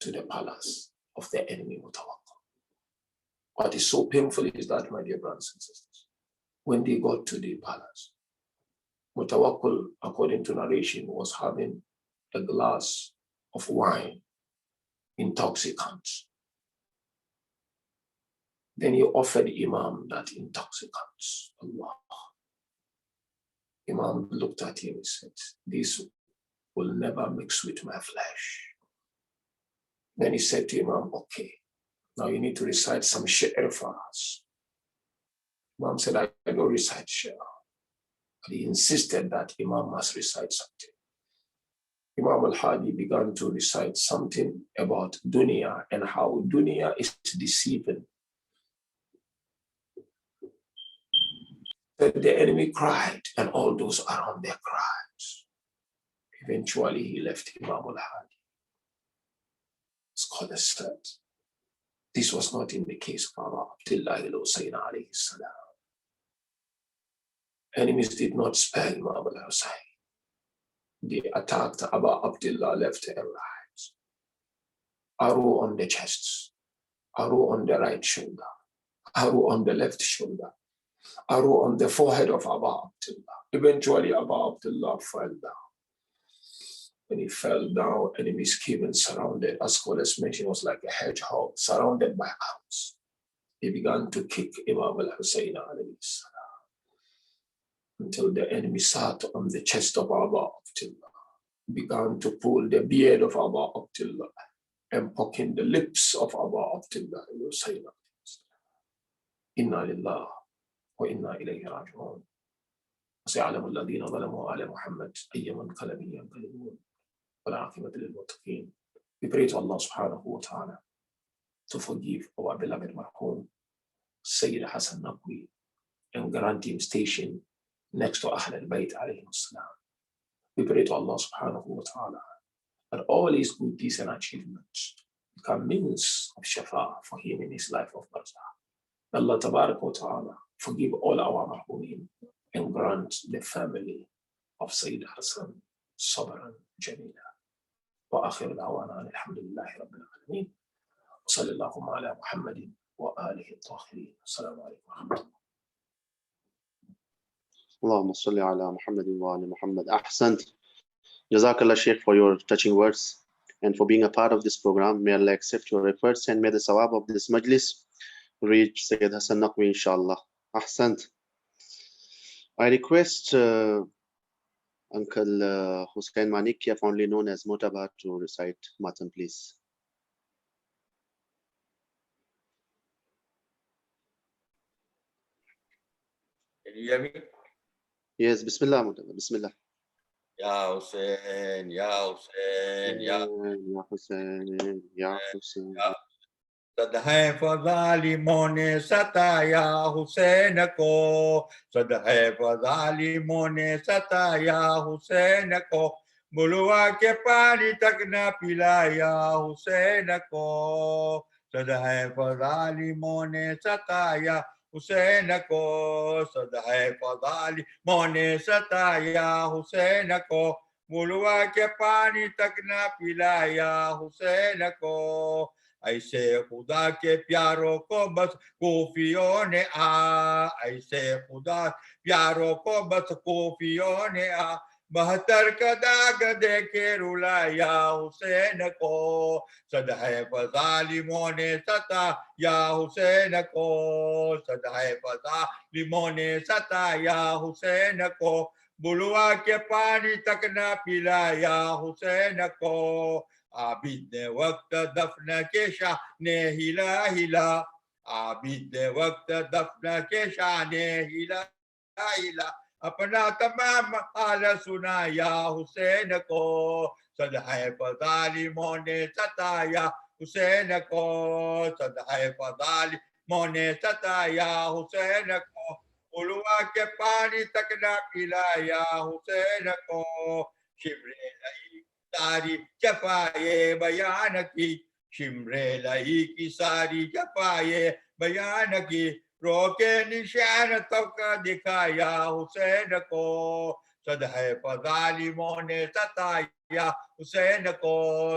to the palace of the enemy Mutawakkil. What is so painful is that, my dear brothers and sisters, when they got to the palace, Mutawakkil, according to narration, was having a glass of wine, intoxicant. Then he offered Imam that intoxicant. Allah. Imam looked at him and said, "This will never mix with my flesh." Then he said to Imam, "Okay, now you need to recite some shi'r for us." Imam said, "I don't recite shi'r." But he insisted that Imam must recite something. Imam al-Hadi began to recite something about dunya and how dunya is deceiving. The enemy cried and all those around there cried. Eventually, he left Imam al-Hadi. Scholars said this was not in the case of Abu Abdullah al-Hussein alayhi salam. Enemies did not spare Imam al-Hussein. They attacked Abu Abdullah left and right. Arrow on the chest, arrow on the right shoulder, arrow on the left shoulder, arrow on the forehead of Abu Abdullah. Eventually, Abu Abdullah fell down. When he fell down, enemies came and surrounded. As scholars mentioned, it was like a hedgehog surrounded by arrows. They began to kick Imam al-Hussein alayhi salam until the enemy sat on the chest of Abu Abdullah, began to pull the beard of Abu Abdullah and poking the lips of Abu Abdullah al-Hussein. Inna lillah wa inna ilayhi raji'un. سيعلم الذين ظلموا على محمد أي منقلب ينقلبون والعاقبة للمتقين. We pray to Allah subhanahu wa ta'ala to forgive our beloved Marhum Syed Hassan Naqvi and grant him station next to Ahl al-Bayt alayhi salam. We pray to Allah subhanahu wa ta'ala that all his good deeds and achievements become means of shafa for him in his life of barzakh. Allah tabarak wa ta'ala forgive all our Marhumin and grant the family of Syed Hassan sabran jamila. Wa akhir da'wana alhamdulillahi rabbil alameen. Wa sallallahu ala Muhammadin wa alihi at-tahirin. Assalamu alaikum wa rahmatullah. Allahumma salli ala Muhammadin wa ala Muhammad. Ahsant. Jazakallah Shaykh for your touching words and for being a part of this program. May Allah accept your efforts and may the sawab of this majlis reach Syed Hassan Naqvi, inshallah. Ahsant. I request Uncle Hussein Manikia, fondly known as Motabar, to recite Matan, please. Can you hear me? Yes, Bismillah, Motabar, Bismillah. Ya Hussein, Ya Hussein, Ya Hussein, Ya Hussein. सदहै फज़ालिमों ने सताया हुसैन को, सदहै फज़ालिमों ने सताया हुसैन को, बुलवा के पानी तक न पिलाया हुसैन को, सदहै फज़ालिमों ने सताया हुसैन को, सदहै फज़ालिमों ने सताया हुसैन को, बुलवा के पानी तक न पिलाया हुसैन को, ऐसे खुदा के प्यारों को बस कूफियों ने ऐसे खुदा प्यारों को बस कूफियों ने 72 का दाग देके रुलाया हुसैन को, सदहै फज़ालिमों ने सताया हुसैन को, सदहै फज़ालिमों ने सताया हुसैन को, बुलवा के पानी तक न पिलाया हुसैन को, आबिद ने वक्त दफन के शाह ने हिला हिला, आबिद ने वक्त दफन के शाह ने हिला हिला, अपना तमाम हाल सुनाया हुसैन को, सदहै फज़ालिमों ने सताया हुसैन को, सदहै फज़ालिमों ने सताया हुसैन को, उलवा के पानी तक न पिलाया हुसैन को, शिमरे नहीं सारी जफाए बयान की, शिमरे लही की सारी जफाए बयान की, रोके निशान तक दिखाया हुसैन को, सदहै फज़ालिमों ने सताया हुसैन को,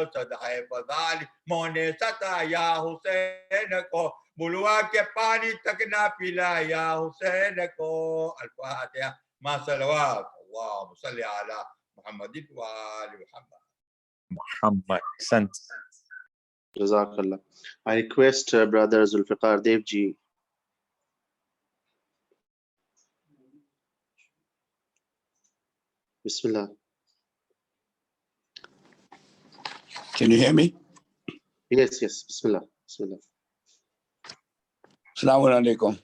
सदहै फज़ालिमों ने सताया हुसैन को, बुलवा के पानी तक ना पिलाया हुसैन को। अल-फातिहा मा सलवात अल्लाहुम्मा सल्ली अला मुहम्मदिन व आलि Muhammad. Hassan. Jazakallah. I request Brother Zulfiqar Devji. Bismillah. Can you hear me? Yes, yes. Bismillah. Bismillah. Assalamu alaikum.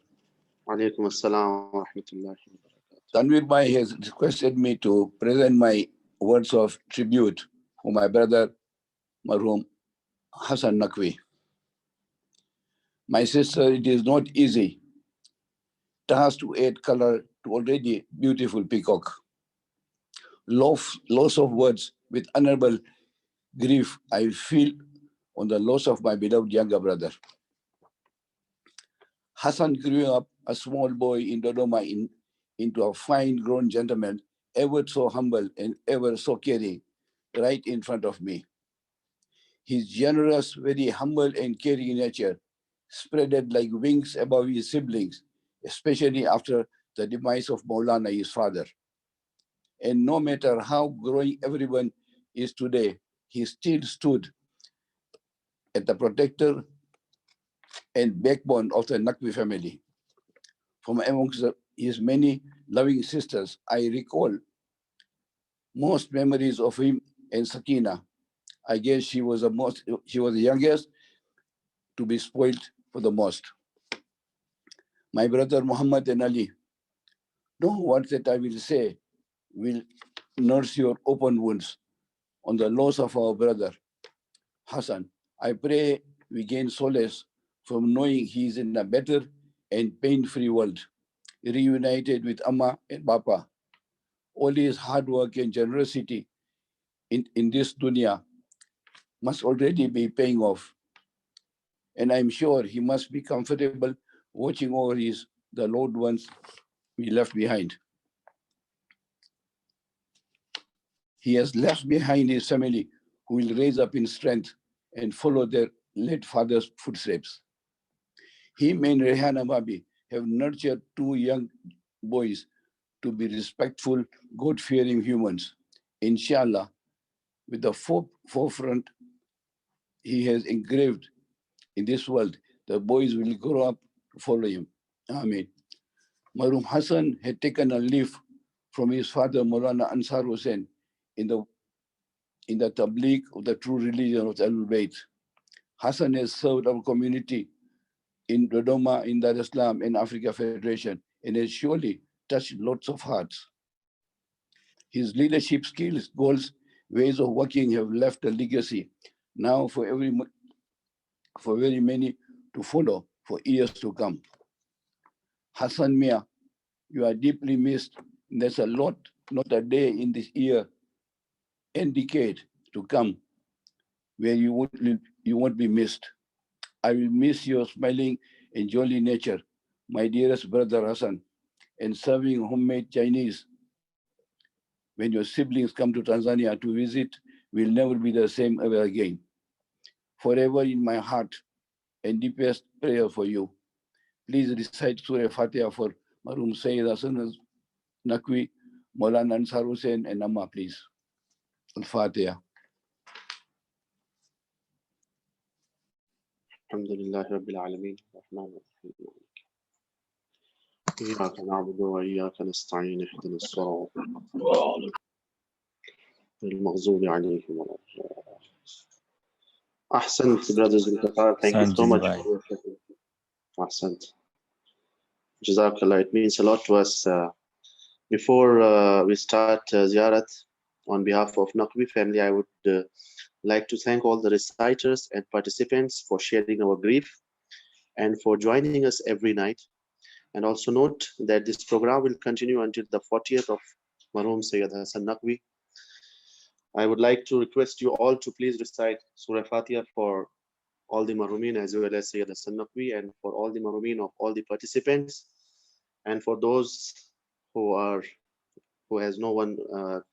Alaikum assalam wa rahmatullahi wa barakatuh. Tanvir Bhai has requested me to present my words of tribute for my brother Marhum Hassan Naqvi. My sister, it is not easy task to add color to already beautiful peacock. loss of words with honorable grief I feel on the loss of my beloved younger brother. Hassan grew up a small boy in Dodoma into a fine grown gentleman, ever so humble and ever so caring, right in front of me. His generous, very humble and caring nature spreaded like wings above his siblings, especially after the demise of Maulana, his father. And no matter how growing everyone is today, he still stood at the protector and backbone of the Naqvi family. From amongst his many loving sisters, I recall most memories of him and Sakina. I guess she was the youngest to be spoiled for the most. My brother Muhammad and Ali, no words that I will say will nurse your open wounds on the loss of our brother Hassan. I pray we gain solace from knowing he is in a better and pain-free world, reunited with Amma and Papa. All his hard work and generosity in this dunya must already be paying off. And I'm sure he must be comfortable watching over the loved ones we left behind. He has left behind his family who will raise up in strength and follow their late father's footsteps. Him and Rehana Babi have nurtured two young boys to be respectful, God-fearing humans. Inshallah, with the forefront he has engraved in this world, the boys will grow up to follow him. Amen. Marhum Hassan had taken a leaf from his father Maulana Ansar Hussein in the tabligh of the true religion of the Ahlul Bayt. Hassan has served our community in Dodoma, in Dar es Salaam, and Africa Federation, and has surely touched lots of hearts. His leadership skills, goals, ways of working have left a legacy now for very many to follow for years to come. Hassan Mia, you are deeply missed. There's a lot, not a day in this year and decade to come where you won't be missed. I will miss your smiling and jolly nature, my dearest brother Hassan, and serving homemade Chinese. When your siblings come to Tanzania to visit, will never be the same ever again. Forever in my heart and deepest prayer for you. Please recite Surah Fatiha for Marhum Syed Hassan Naqvi, Maulana Ansar Hussein, and Amma, please. Al-Fatiha. Alhamdulillah Rabbil Alameen. Rahman Rahim. إياك نعبد وإياك نستعين اهدنا الصراط المغضوب عليهم ولا الضالين. Ahsant, brothers in Qatar. Thank you so much for your question. Ahsant. Jazakallah. It means a lot to us. Before we start Ziyarat, on behalf of Naqvi family, I would like to thank all the reciters and participants for sharing our grief and for joining us every night. And also note that this program will continue until the 40th of Marhum Syed Hassan Naqvi. I would like to request you all to please recite Surah Fatiha for all the Marhumin as well as Syed Hassan Naqvi, and for all the Marhumin of all the participants, and for those who has no one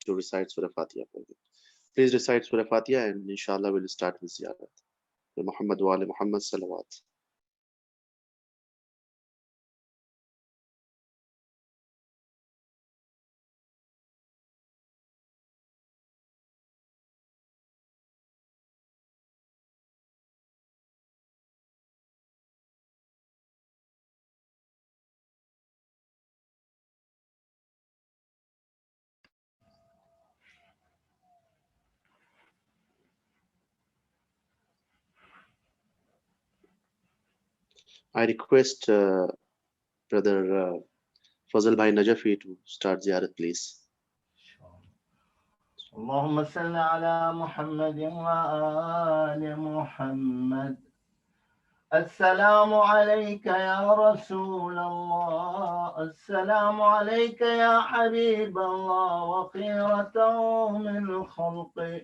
to recite Surah Fatiha for you. Please recite Surah Fatiha, and inshallah we'll start with Ziyarat. Muhammad wa ali Muhammad salawat. I request Brother Fazal Bhai Najafi to start Ziyarat, please. اللهم صل على محمد وآل محمد السلام عليك يا رسول الله، السلام عليك يا حبيب الله وخيرته من خلقه،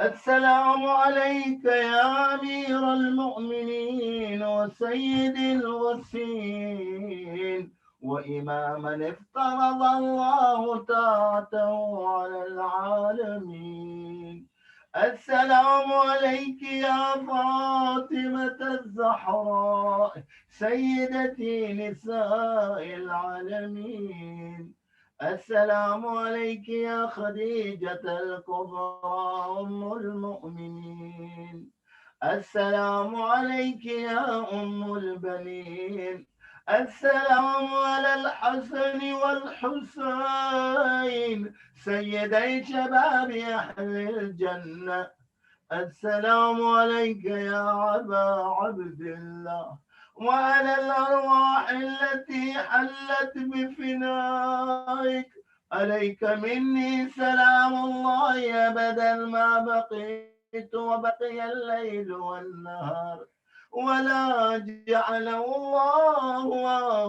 السلام عليك يا أمير المؤمنين وسيد الوسيل وإماما افترض الله طاعته على العالمين. السلام عليك يا فاطمة الزهراء سيدتي نساء العالمين. السلام عليك يا خديجة الكبرى أم المؤمنين. السلام عليك يا أم البنين. السلام على الحسن والحسين سيدي شباب أهل الجنة. السلام عليك يا أبا عبد الله وعلى الأرواح التي حلت بفنائك. عليك مني سلام الله أبدا ما بقيت وبقي الليل والنهار، ولا جعله الله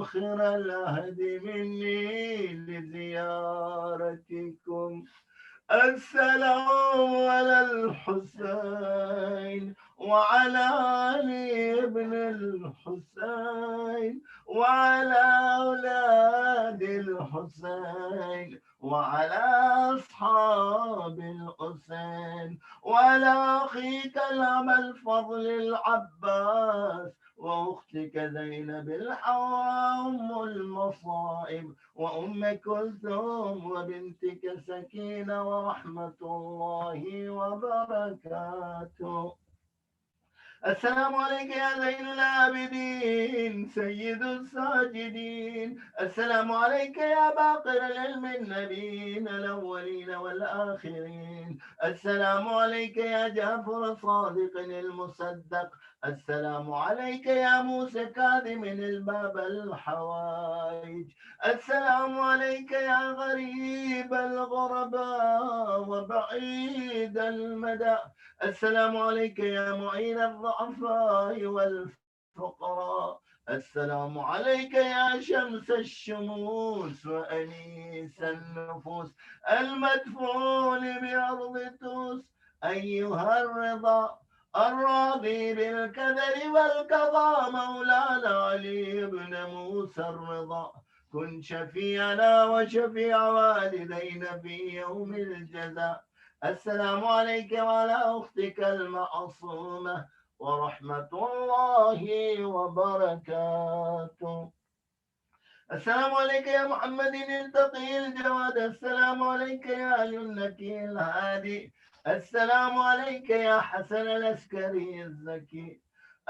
آخر العهد مني لزيارتكم. السلام على الحسين وعلى علي بن الحسين وعلى أولاد الحسين وعلى أصحاب الحسين وعلى أخيك الأب الفضل العباس وأختك زينب الحواء أم المصائب وأم كلثوم وبنتك سكينة ورحمة الله وبركاته. السلام عليك يا زين العابدين سيد الساجدين. السلام عليك يا باقر العلم النبيين الأولين والآخرين. السلام عليك يا جعفر الصادق المصدق. السلام عليك يا موسى كاظم الباب الحوائج. السلام عليك يا غريب الغرباء وبعيد المدى. السلام عليك يا معين الضعفاء والفقراء. السلام عليك يا شمس الشموس وأنيس النفوس المدفون بأرض توس. أيها الرضا الراضي بالكدر والقضاء مولانا علي بن موسى الرضا، كن شفيعنا وشفيع والدينا في يوم الجزاء. السلام عليك وعلى أختك المعصومة ورحمة الله وبركاته. السلام عليك يا محمد التقي الجواد. السلام عليك يا علي النكي الهادي. السلام عليك يا حسن العسكري الزكي.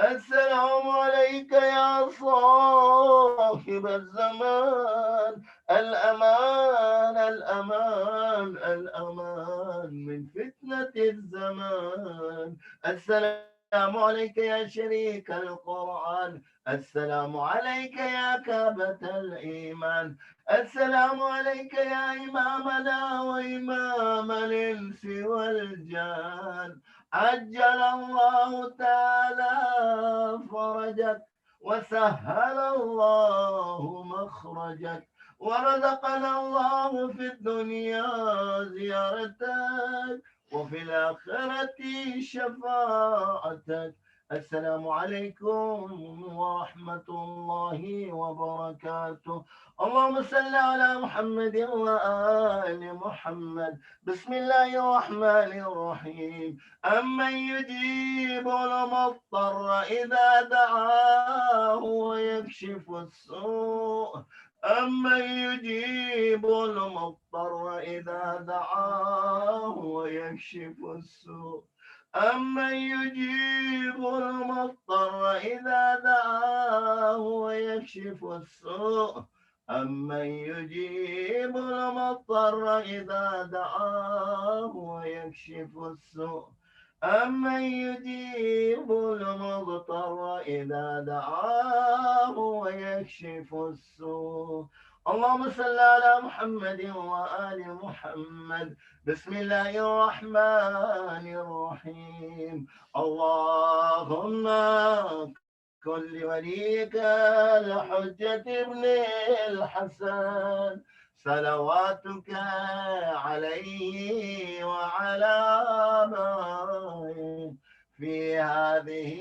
السلام عليك يا صاحب الزمان. الأمان الأمان الأمان من فتنة الزمان. السلام عليك يا شريك القرآن. السلام عليك يا كعبة الإيمان. السلام عليك يا إمامنا وإمام الإنس والجان. عجل الله تعالى فرجك وسهل الله مخرجك ورزقنا الله في الدنيا زيارتك وفي الآخرة شفاعتك. السلام عليكم ورحمة الله وبركاته. اللهم صل على محمد وآل محمد. بسم الله الرحمن الرحيم. أمن يجيب المضطر إذا دعاه ويكشف السوء. أمن يجيب المضطر إذا دعاه ويكشف السوء. أمن يجيب المضطر إذا دعاه ويكشف السوء. أمن يجيب المضطر إذا دعاه ويكشف السوء. أمن يجيب المضطر إذا دعاه ويكشف السوء. اللهم صل على محمد وآل محمد. بسم الله الرحمن الرحيم. اللهم كل وليك الحجة ابن الحسن صلواتك عليه وعلى آبائه في هذه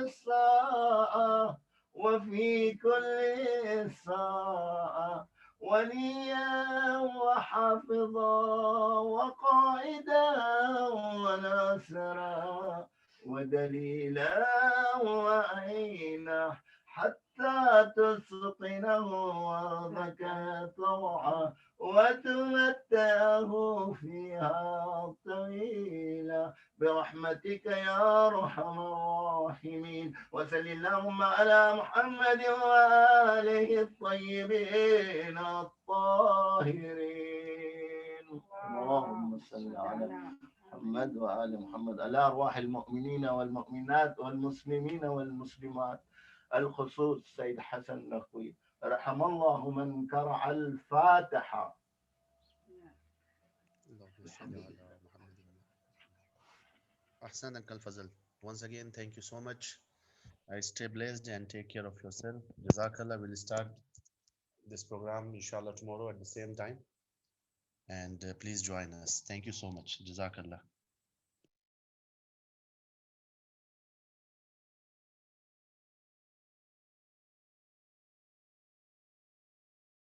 الساعة وفي كل ساعة وليا وحافظا وقائدا وناصرا ودليلا وعينا حتى تسقنه وارضك طوعا وتمتعه فيها طويلا برحمتك يا ارحم الراحمين. وصل اللهم على محمد واله الطيبين الطاهرين. اللهم صل على محمد وآل محمد على أرواح المؤمنين والمؤمنات والمسلمين والمسلمات الخصوص سيد حسن نقوي رحم الله من كرع الفاتحة. Ahsan Uncle Fazal. Once again, thank you so much. Stay blessed and take care of yourself. Jazakallah. We'll start this program inshallah tomorrow at the same time. And please join us. Thank you so much. Jazakallah.